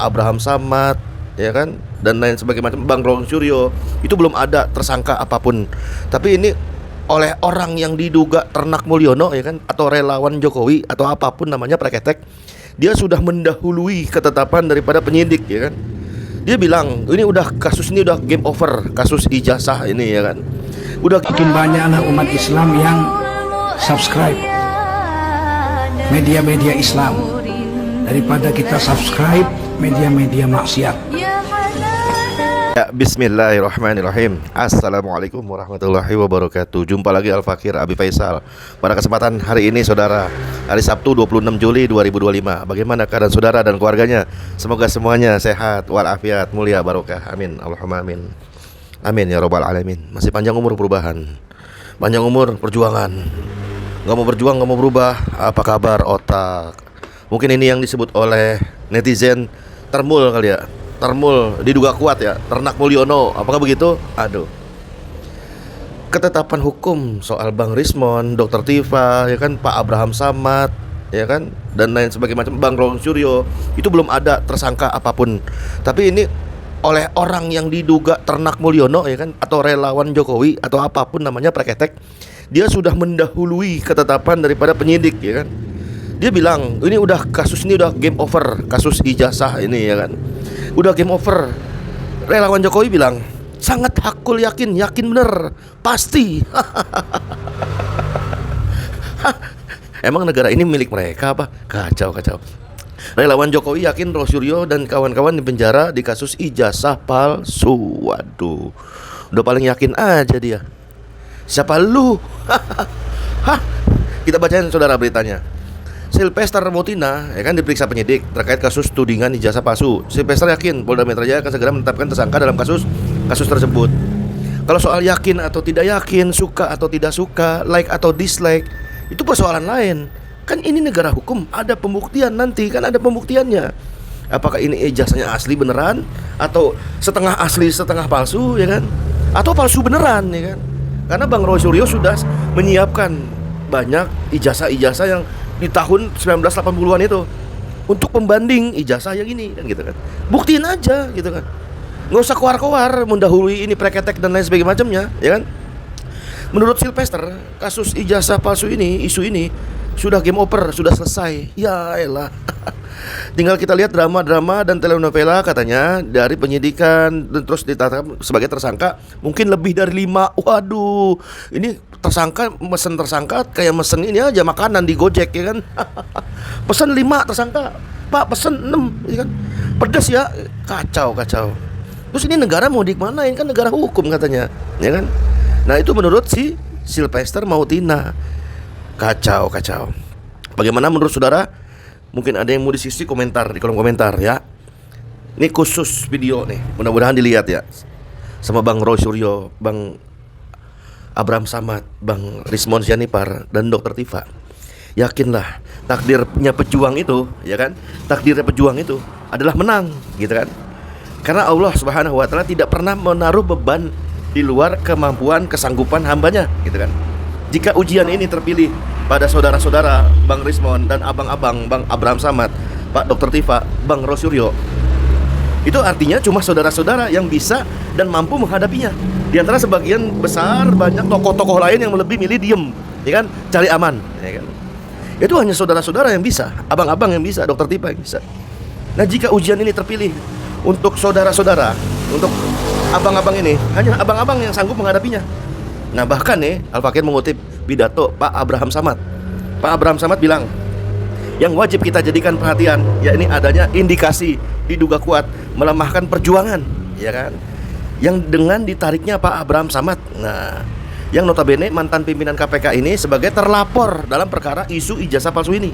Abraham Samad, ya kan, dan lain sebagainya, Bang Ron Suryo, itu belum ada tersangka apapun. Tapi ini oleh orang yang diduga Ternak Mulyono, ya kan, atau relawan Jokowi atau apapun namanya preketek, dia sudah mendahului ketetapan daripada penyidik, ya kan. Dia bilang kasus ini udah game over, kasus ijazah ini, ya kan. Udah Makin banyaklah umat Islam yang subscribe media-media Islam daripada kita subscribe media-media maksiat. Ya, bismillahirrahmanirrahim. Assalamualaikum warahmatullahi wabarakatuh. Jumpa lagi Al-Fakir Abi Faisal. Pada kesempatan hari ini saudara, hari Sabtu 26 Juli 2025. Bagaimana keadaan saudara dan keluarganya? Semoga semuanya sehat walafiat, mulia barokah. Amin. Allahumma amin. Amin ya robbal alamin. Masih panjang umur perubahan, panjang umur perjuangan. Gak mau berjuang, gak mau berubah. Apa kabar otak? Mungkin ini yang disebut oleh netizen termul kali ya. Termul diduga kuat ya, Ternak Mulyono. Apakah begitu? Aduh. Ketetapan hukum soal Bang Rismon, Dr. Tifa, ya kan, Pak Abraham Samad, ya kan, dan lain sebagainya, Bang Ron Suryo, itu belum ada tersangka apapun. Tapi ini oleh orang yang diduga Ternak Mulyono, ya kan, atau relawan Jokowi atau apapun namanya preketek, dia sudah mendahului ketetapan daripada penyidik, ya kan. Dia bilang kasus ini udah game over, kasus ijazah ini, ya kan, udah game over. Relawan Jokowi bilang sangat hakul yakin bener, pasti. Emang negara ini milik mereka apa? Kacau. Relawan Jokowi yakin Rosuryo dan kawan-kawan di penjara di kasus ijazah palsu. Waduh, udah paling yakin aja dia. Siapa lu? Hah? Kita bacain saudara beritanya. Sylvester Motina, ya kan, diperiksa penyidik terkait kasus tudingan ijazah palsu. Sylvester yakin Polda Metro Jaya akan segera menetapkan tersangka dalam kasus tersebut. Kalau soal yakin atau tidak yakin, suka atau tidak suka, like atau dislike, itu persoalan lain. Kan ini negara hukum, ada pembuktian nanti, kan ada pembuktiannya. Apakah ini ijazahnya asli beneran atau setengah asli setengah palsu, ya kan? Atau palsu beneran, ya kan? Karena Bang Ron Suryo sudah menyiapkan banyak ijazah-ijazah yang di tahun 1980-an itu untuk pembanding ijazah yang ini, kan gitu kan. Buktiin aja gitu kan. Nggak usah keluar-keluar mendahului ini preketek dan lain sebagainya macamnya, ya kan. Menurut Sylvester, kasus ijazah palsu ini, isu ini sudah game over, sudah selesai. Ya elah. Tinggal kita lihat drama-drama dan telenovela katanya dari penyidikan dan terus ditetapkan sebagai tersangka mungkin lebih dari 5. Waduh, ini mesen tersangka kayak mesen ini aja makanan di Gojek, ya kan. Pesen 5 tersangka, Pak pesen 6, ya kan. Pedas ya, kacau. Terus ini negara mau dikemanain, kan negara hukum katanya, ya kan. Nah itu menurut si Sylvester Motina. Kacau. Bagaimana menurut saudara? Mungkin ada yang mau disisi komentar di kolom komentar ya. Ini khusus video nih, mudah-mudahan dilihat ya, sama Bang Ron Suryo, Bang Abraham Samad, Bang Rismon Sianipar, dan Dr. Tifa. Yakinlah takdirnya pejuang itu, ya kan, takdirnya pejuang itu adalah menang, gitu kan. Karena Allah Subhanahu wa Ta'ala tidak pernah menaruh beban di luar kemampuan kesanggupan hambanya, gitu kan. Jika ujian ini terpilih pada saudara-saudara Bang Rismon dan abang-abang Bang Abraham Samad, Pak Dr. Tifa, Bang Ron Suryo, itu artinya cuma saudara-saudara yang bisa dan mampu menghadapinya. Di antara sebagian besar banyak tokoh-tokoh lain yang lebih milih diem, ya kan, cari aman, ya kan. Itu hanya saudara-saudara yang bisa, abang-abang yang bisa, Dr. Tifa yang bisa. Nah jika ujian ini terpilih untuk saudara-saudara, untuk abang-abang ini, hanya abang-abang yang sanggup menghadapinya. Nah bahkan nih Al-Fakir mengutip pidato Pak Abraham Samad. Pak Abraham Samad bilang, yang wajib kita jadikan perhatian yakni adanya indikasi diduga kuat melemahkan perjuangan, ya kan, yang dengan ditariknya Pak Abraham Samad. Nah, yang notabene mantan pimpinan KPK ini sebagai terlapor dalam perkara isu ijazah palsu ini.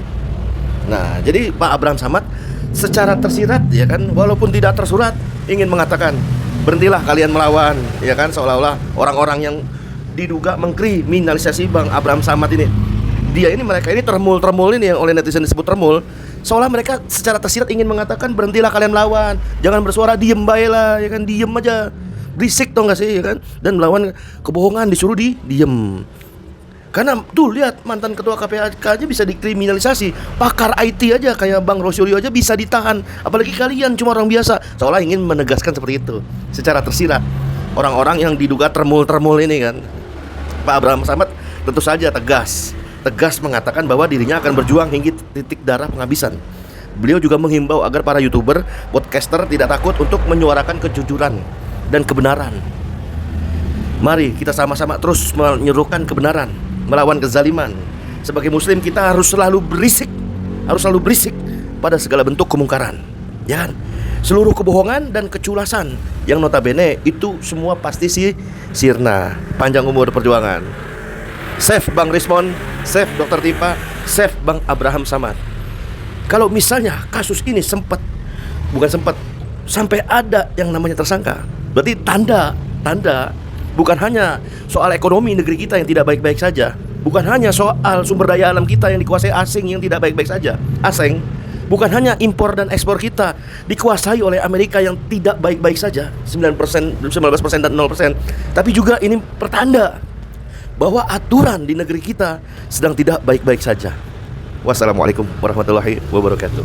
Nah, jadi Pak Abraham Samad secara tersirat, ya kan, walaupun tidak tersurat, ingin mengatakan berhentilah kalian melawan, ya kan, seolah-olah orang-orang yang diduga mengkriminalisasi Bang Abraham Samad ini, mereka ini termul ini yang oleh netizen disebut termul, seolah mereka secara tersirat ingin mengatakan berhentilah kalian melawan, jangan bersuara, diem baiklah, ya kan, diem aja, berisik tau gak sih, ya kan, dan melawan kebohongan disuruh diem. Karena tuh lihat mantan ketua KPK aja bisa dikriminalisasi, pakar IT aja kayak Bang Rosuryo aja bisa ditahan, apalagi kalian cuma orang biasa. Seolah ingin menegaskan seperti itu secara tersirat. Orang-orang yang diduga termul ini kan, Pak Abraham Samad tentu saja tegas mengatakan bahwa dirinya akan berjuang hingga titik darah penghabisan. Beliau juga menghimbau agar para YouTuber, podcaster tidak takut untuk menyuarakan kejujuran dan kebenaran. Mari kita sama-sama terus menyerukan kebenaran, melawan kezaliman. Sebagai muslim kita harus selalu berisik pada segala bentuk kemungkaran. Ya kan? Seluruh kebohongan dan keculasan yang notabene itu semua pasti sirna. Panjang umur perjuangan. Save Bang Rismon, save Dr. Tipa, save Bang Abraham Samad. Kalau misalnya kasus ini sampai ada yang namanya tersangka, berarti tanda bukan hanya soal ekonomi negeri kita yang tidak baik-baik saja, bukan hanya soal sumber daya alam kita yang dikuasai asing yang tidak baik-baik saja, bukan hanya impor dan ekspor kita dikuasai oleh Amerika yang tidak baik-baik saja, 19% dan 0%, tapi juga ini pertanda bahwa aturan di negeri kita sedang tidak baik-baik saja. Wassalamualaikum warahmatullahi wabarakatuh.